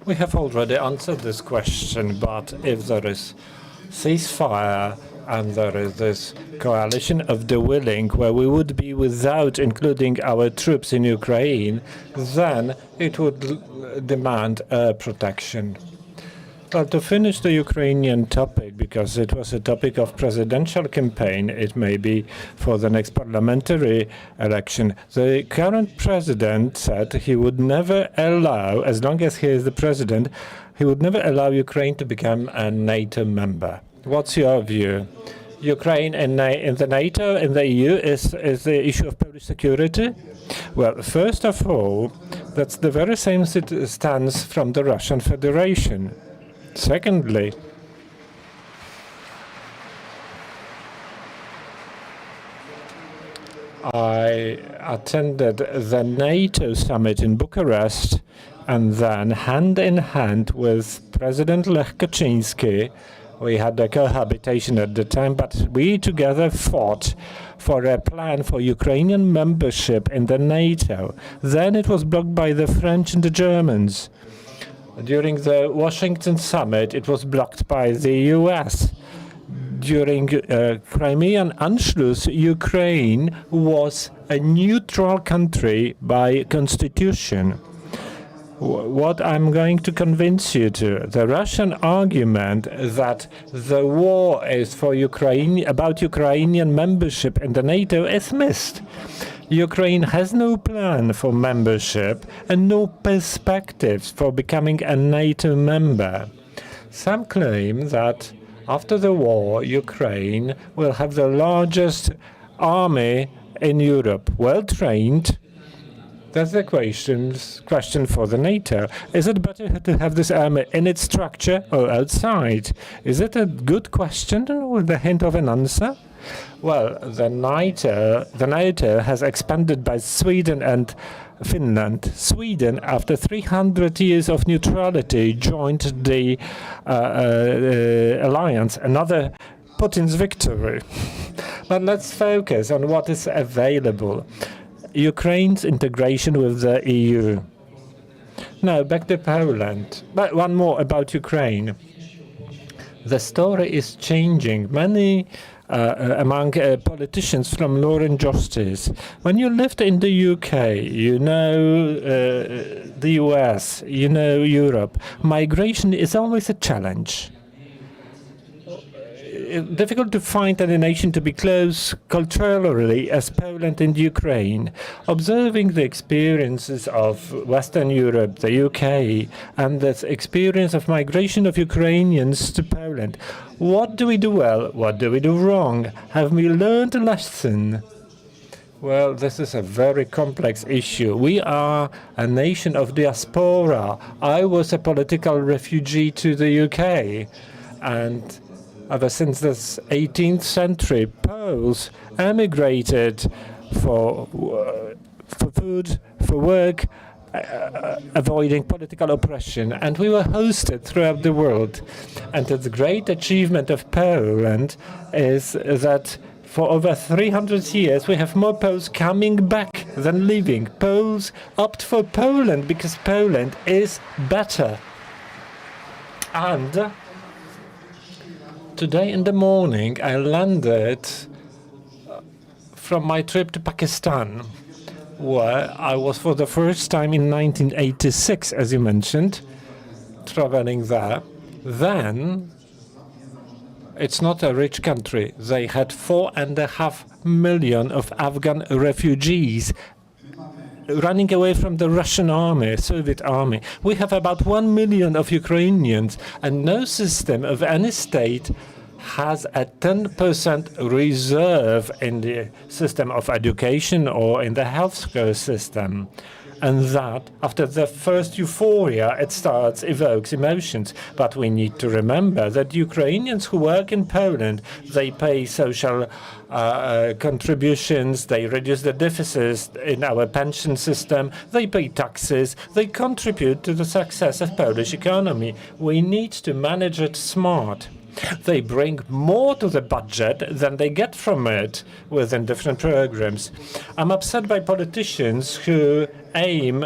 We have already answered this question, but if there is ceasefire and there is this coalition of the willing where we would be without including our troops in Ukraine, then it would demand protection. Well, to finish the Ukrainian topic, because it was a topic of presidential campaign, it may be for the next parliamentary election. The current president said he would never allow, as long as he is the president, he would never allow Ukraine to become a NATO member. What's your view? Ukraine in the NATO, in the EU, is the issue of Polish security? Well, first of all, that's the very same stance from the Russian Federation. Secondly, I attended the NATO summit in Bucharest, and then hand in hand with President Lech Kaczynski, we had a cohabitation at the time, but we together fought for a plan for Ukrainian membership in the NATO. Then it was blocked by the French and the Germans. During the Washington summit, it was blocked by the US. During Crimean Anschluss, Ukraine was a neutral country by constitution. What I'm going to convince you to, the Russian argument that the war is for about Ukrainian membership in the NATO is missed. Ukraine has no plan for membership and no perspectives for becoming a NATO member. Some claim that after the war, Ukraine will have the largest army in Europe, well trained. That's the question for the NATO. Is it better to have this army in its structure or outside? Is it a good question with a hint of an answer? Well, the NATO has expanded by Sweden and Finland. Sweden, after 300 years of neutrality, joined the alliance. Another Putin's victory. But let's focus on what is available. Ukraine's integration with the EU. Now, back to Poland. But one more about Ukraine. The story is changing. Many among politicians from law and justice. When you lived in the UK, you know the US, you know Europe, migration is always a challenge. Difficult to find any nation to be close culturally as Poland and Ukraine. Observing the experiences of Western Europe, the UK, and the experience of migration of Ukrainians to Poland, what do we do well? What do we do wrong? Have we learned a lesson? Well, this is a very complex issue. We are a nation of diaspora. I was a political refugee to the UK, and ever since the 18th century, Poles emigrated for food, for work, avoiding political oppression, and we were hosted throughout the world. And the great achievement of Poland is that For over 300 years, we have more Poles coming back than leaving. Poles opt for Poland because Poland is better. And today in the morning, I landed from my trip to Pakistan, where I was for the first time in 1986, as you mentioned, traveling there. Then, it's not a rich country. They had 4.5 million of Afghan refugees running away from the Russian army, Soviet army. We have about 1 million of Ukrainians, and no system of any state has a 10% reserve in the system of education or in the healthcare system. And that, after the first euphoria, it evokes emotions. But we need to remember that Ukrainians who work in Poland, they pay social contributions, they reduce the deficits in our pension system, they pay taxes, they contribute to the success of Polish economy. We need to manage it smart. They bring more to the budget than they get from it within different programs. I'm upset by politicians who aim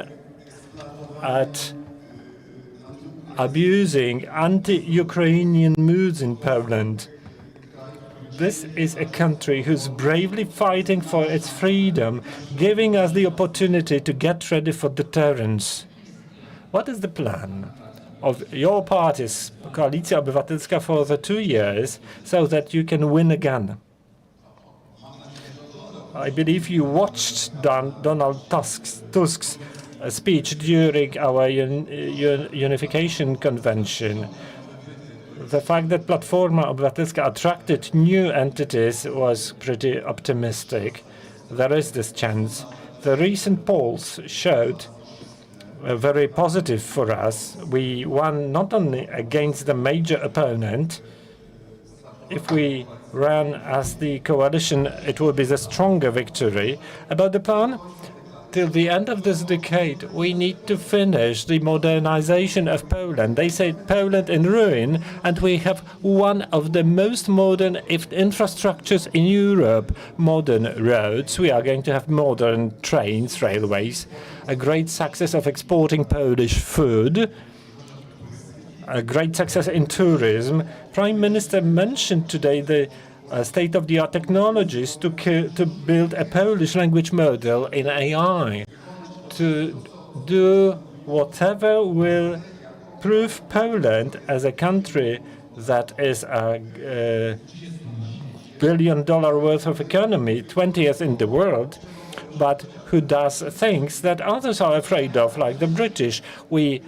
at abusing anti-Ukrainian moods in Poland. This is a country who's bravely fighting for its freedom, giving us the opportunity to get ready for deterrence. What is the plan of your party's Koalicja Obywatelska for the 2 years so that you can win again? I believe you watched Donald Tusk's speech during our unification convention. The fact that Platforma Obywatelska attracted new entities was pretty optimistic. There is this chance. The recent polls showed very positive for us. We won not only against the major opponent. If we ran as the coalition, it would be the stronger victory. About the plan, till the end of this decade, we need to finish the modernization of Poland. They say Poland in ruin, and we have one of the most modern infrastructures in Europe. Modern roads, we are going to have modern trains, railways, a great success of exporting Polish food, a great success in tourism. Prime Minister mentioned today the state-of-the-art technologies to build a Polish language model in AI, to do whatever will prove Poland as a country that is a $1 billion worth of economy, 20th in the world, but who does things that others are afraid of, like the British. We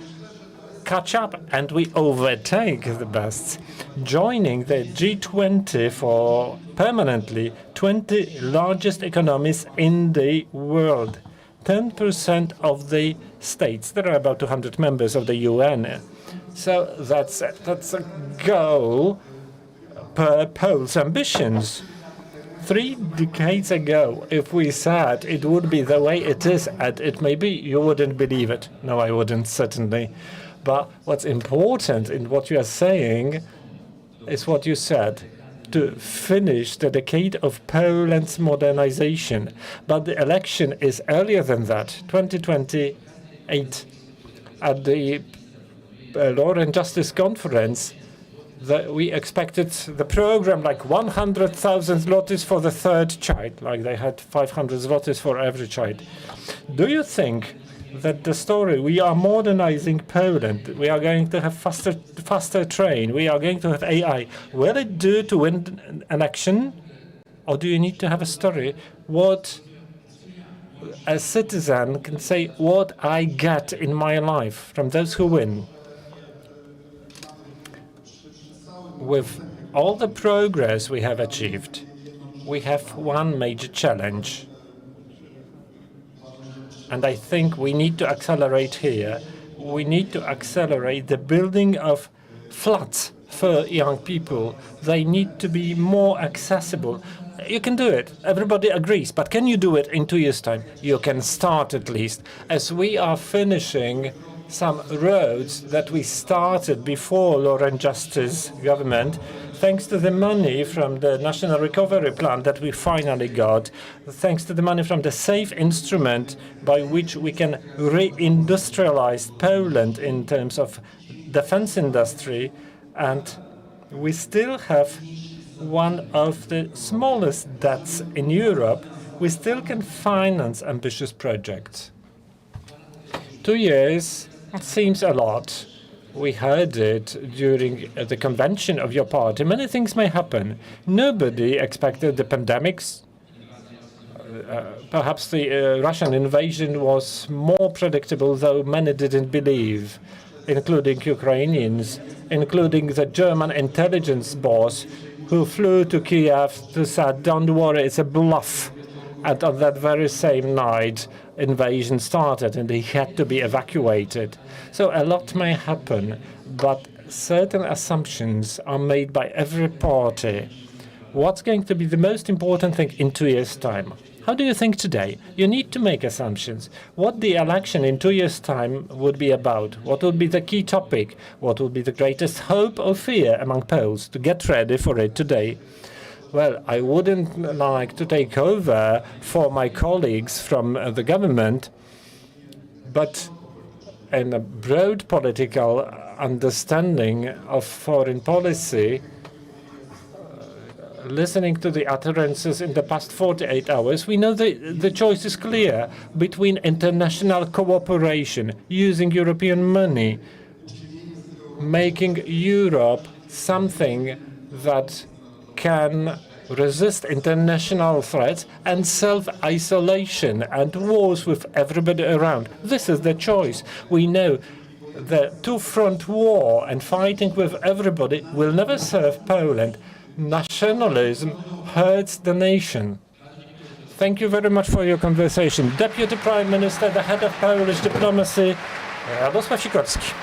catch up and we overtake the best, joining the G20 for permanently 20 largest economies in the world. 10% of the states. There are about 200 members of the UN. So that's a goal per Pole's ambitions. 3 decades ago, if we said it would be the way it is, and it may be, you wouldn't believe it. No, I wouldn't, certainly. But what's important in what you are saying is what you said, to finish the decade of Poland's modernization. But the election is earlier than that, 2028. At the Law and Justice Conference, we expected the program like 100,000 zlotys for the third child, like they had 500 zlotys for every child. Do you think that the story, we are modernizing Poland, we are going to have faster train, we are going to have AI, will it do to win an election? Or do you need to have a story? What a citizen can say, what I get in my life from those who win. With all the progress we have achieved, we have one major challenge. And I think we need to accelerate here. We need to accelerate the building of flats for young people. They need to be more accessible. You can do it. Everybody agrees. But can you do it in 2 years' time? You can start at least. As we are finishing some roads that we started before Law and Justice government, thanks to the money from the National Recovery Plan that we finally got, thanks to the money from the SAFE instrument by which we can reindustrialize Poland in terms of defense industry, and we still have one of the smallest debts in Europe, we still can finance ambitious projects. 2 years seems a lot. We heard it during the convention of your party. Many things may happen. Nobody expected the pandemics. Perhaps the Russian invasion was more predictable, though many didn't believe, including Ukrainians, including the German intelligence boss who flew to Kiev to say, "Don't worry, it's a bluff." And on that very same night, invasion started and he had to be evacuated. So a lot may happen, but certain assumptions are made by every party. What's going to be the most important thing in 2 years' time? How do you think today? You need to make assumptions. What the election in 2 years' time would be about? What would be the key topic? What would be the greatest hope or fear among Poles to get ready for it today? Well, I wouldn't like to take over for my colleagues from the government, but in a broad political understanding of foreign policy, listening to the utterances in the past 48 hours, we know the choice is clear between international cooperation, using European money, making Europe something that can resist international threats, and self-isolation and wars with everybody around. This is the choice. We know the two-front war and fighting with everybody will never serve Poland. Nationalism hurts the nation. Thank you very much for your conversation. Deputy Prime Minister, the head of Polish diplomacy, Radosław Sikorski.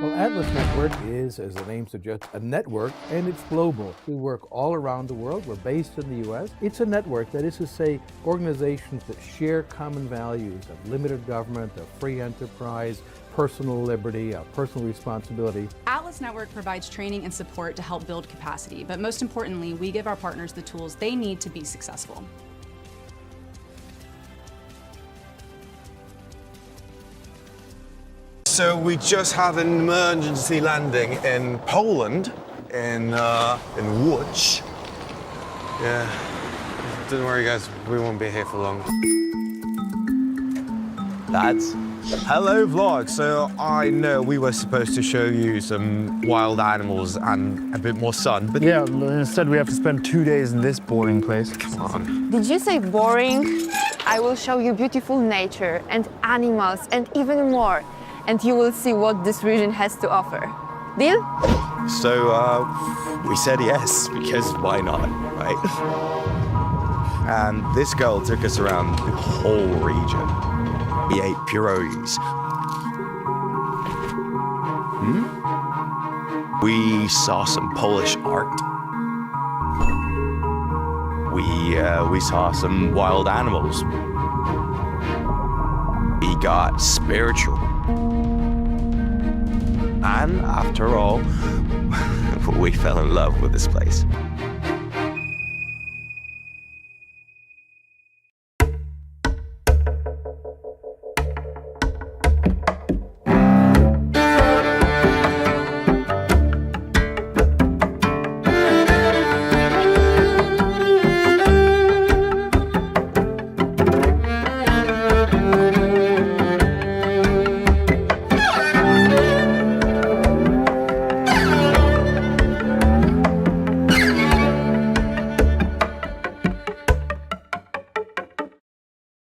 Well, Atlas Network is, as the name suggests, a network, and it's global. We work all around the world. We're based in the U.S. It's a network, that is to say, organizations that share common values of limited government, of free enterprise, personal liberty, of personal responsibility. Atlas Network provides training and support to help build capacity, but most importantly, we give our partners the tools they need to be successful. So we just had an emergency landing in Poland, in Łódź. Yeah, don't worry guys, we won't be here for long. Lads, hello vlog. So I know we were supposed to show you some wild animals and a bit more sun, but yeah, instead we have to spend 2 days in this boring place. come on. Did you say boring? I will show you beautiful nature and animals and even more. And you will see what this region has to offer. Deal? So we said yes, because why not, right? And this girl took us around the whole region. We ate pierogies. We saw some Polish art. We saw some wild animals. We got spiritual. And after all, we fell in love with this place.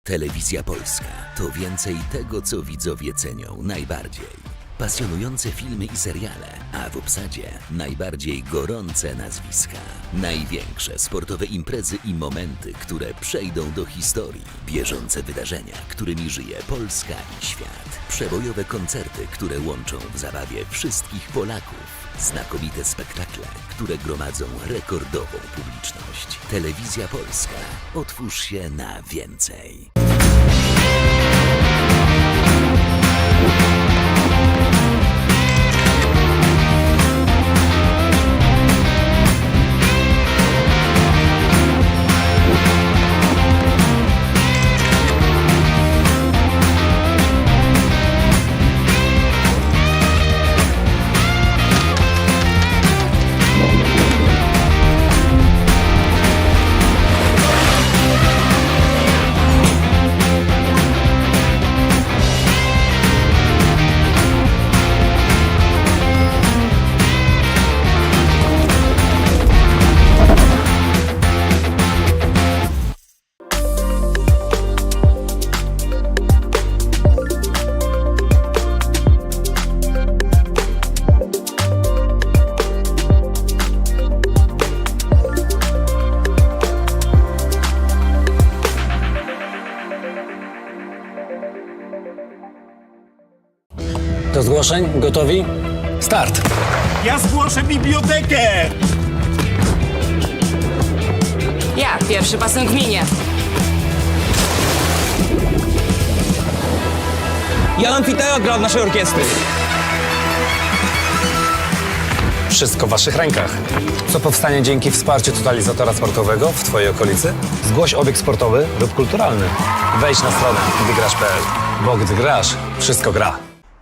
Telewizja Polska to więcej tego, co widzowie cenią najbardziej. Pasjonujące filmy i seriale, a w obsadzie najbardziej gorące nazwiska. Największe sportowe imprezy i momenty, które przejdą do historii. Bieżące wydarzenia, którymi żyje Polska i świat. Przebojowe koncerty, które łączą w zabawie wszystkich Polaków. Znakomite spektakle, które gromadzą rekordową publiczność. Telewizja Polska. Otwórz się na więcej. Do zgłoszeń? Gotowi? Start! Ja zgłoszę bibliotekę! Ja, pierwszy pasem w gminie. Ja amfiteatr od naszej orkiestry. Wszystko w waszych rękach. Co powstanie dzięki wsparciu totalizatora sportowego w twojej okolicy? Zgłoś obiekt sportowy lub kulturalny. Wejdź na stronę gdygrasz.pl, bo gdy grasz, wszystko gra.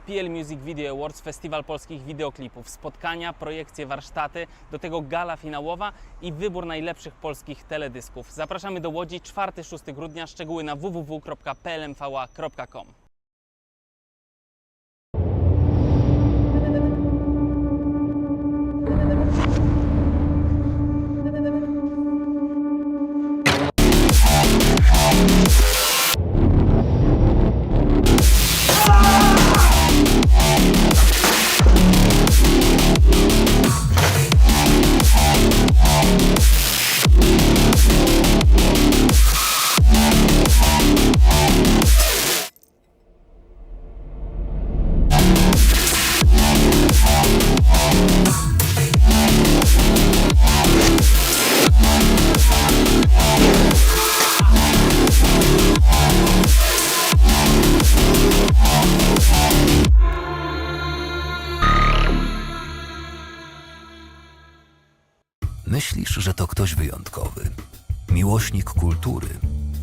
PL Music Video Awards, festiwal polskich wideoklipów, spotkania, projekcje, warsztaty, do tego gala finałowa i wybór najlepszych polskich teledysków. Zapraszamy do Łodzi 4-6 grudnia, szczegóły na www.plmva.com. Myślisz, że to ktoś wyjątkowy, miłośnik kultury,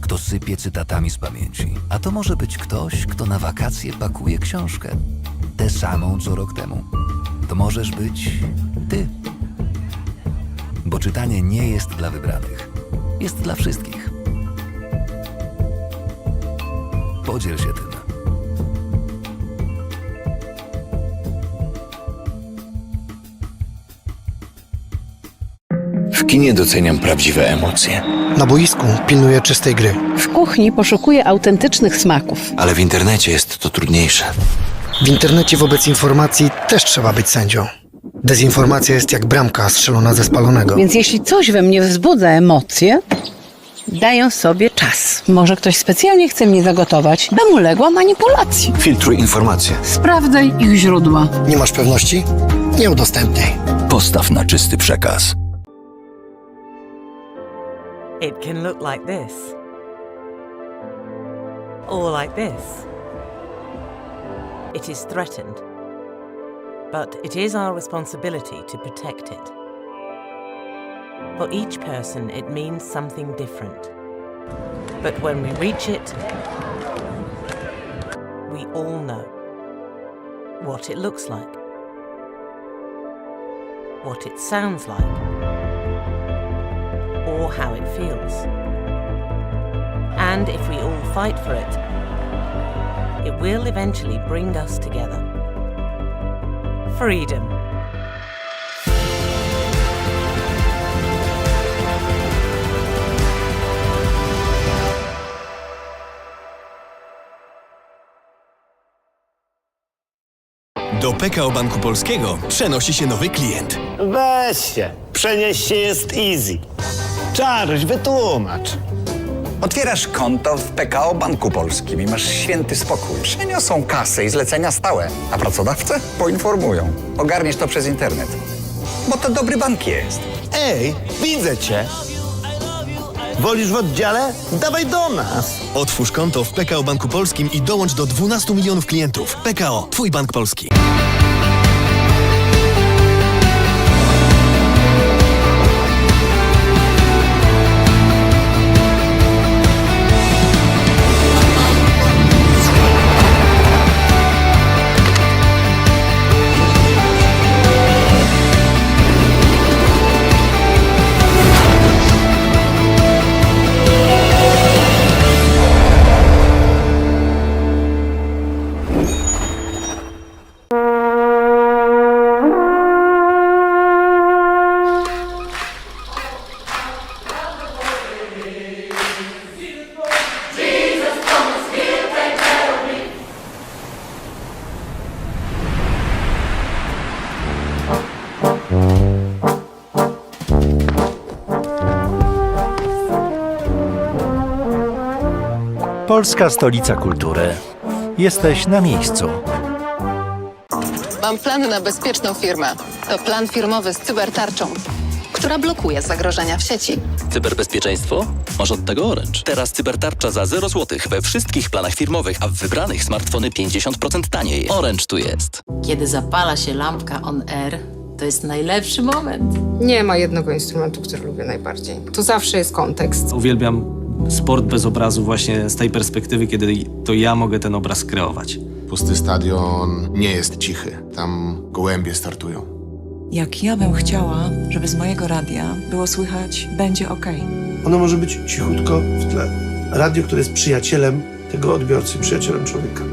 kto sypie cytatami z pamięci. A to może być ktoś, kto na wakacje pakuje książkę, tę samą co rok temu. To możesz być ty. Bo czytanie nie jest dla wybranych, jest dla wszystkich. Podziel się tym. W kinie doceniam prawdziwe emocje. Na boisku pilnuję czystej gry. W kuchni poszukuję autentycznych smaków. Ale w internecie jest to trudniejsze. W internecie wobec informacji też trzeba być sędzią. Dezinformacja jest jak bramka strzelona ze spalonego. Więc jeśli coś we mnie wzbudza emocje, daję sobie czas. Może ktoś specjalnie chce mnie zagotować, bym uległa manipulacji. Filtruj informacje. Sprawdzaj ich źródła. Nie masz pewności? Nie udostępniaj. Postaw na czysty przekaz. It can look like this, or like this. It is threatened, but it is our responsibility to protect it. For each person, it means something different. But when we reach it, we all know what it looks like, what it sounds like, or how it feels. And if we all fight for it, it will eventually bring us together. Freedom. Do PKO Banku Polskiego przenosi się nowy klient. Weź się, przenieść się jest easy. Czaruś, wytłumacz. Otwierasz konto w PKO Banku Polskim i masz święty spokój. Przeniosą kasę i zlecenia stałe, a pracodawcę poinformują. Ogarniesz to przez internet. Bo to dobry bank jest. Ej, widzę cię. Wolisz w oddziale? Dawaj do nas. Otwórz konto w PKO Banku Polskim i dołącz do 12 milionów klientów. PKO, twój bank polski. Polska stolica kultury. Jesteś na miejscu. Mam plan na bezpieczną firmę. To plan firmowy z cybertarczą, która blokuje zagrożenia w sieci. Cyberbezpieczeństwo? Masz od tego Orange. Teraz cybertarcza za 0 zł we wszystkich planach firmowych, a w wybranych smartfony 50% taniej. Orange tu jest. Kiedy zapala się lampka on air, to jest najlepszy moment. Nie ma jednego instrumentu, który lubię najbardziej. Tu zawsze jest kontekst. Uwielbiam sport bez obrazu właśnie z tej perspektywy, kiedy to ja mogę ten obraz kreować. Pusty stadion nie jest cichy. Tam gołębie startują. Jak ja bym chciała, żeby z mojego radia było słychać "będzie okej". Ono może być cichutko w tle. Radio, które jest przyjacielem tego odbiorcy, przyjacielem człowieka.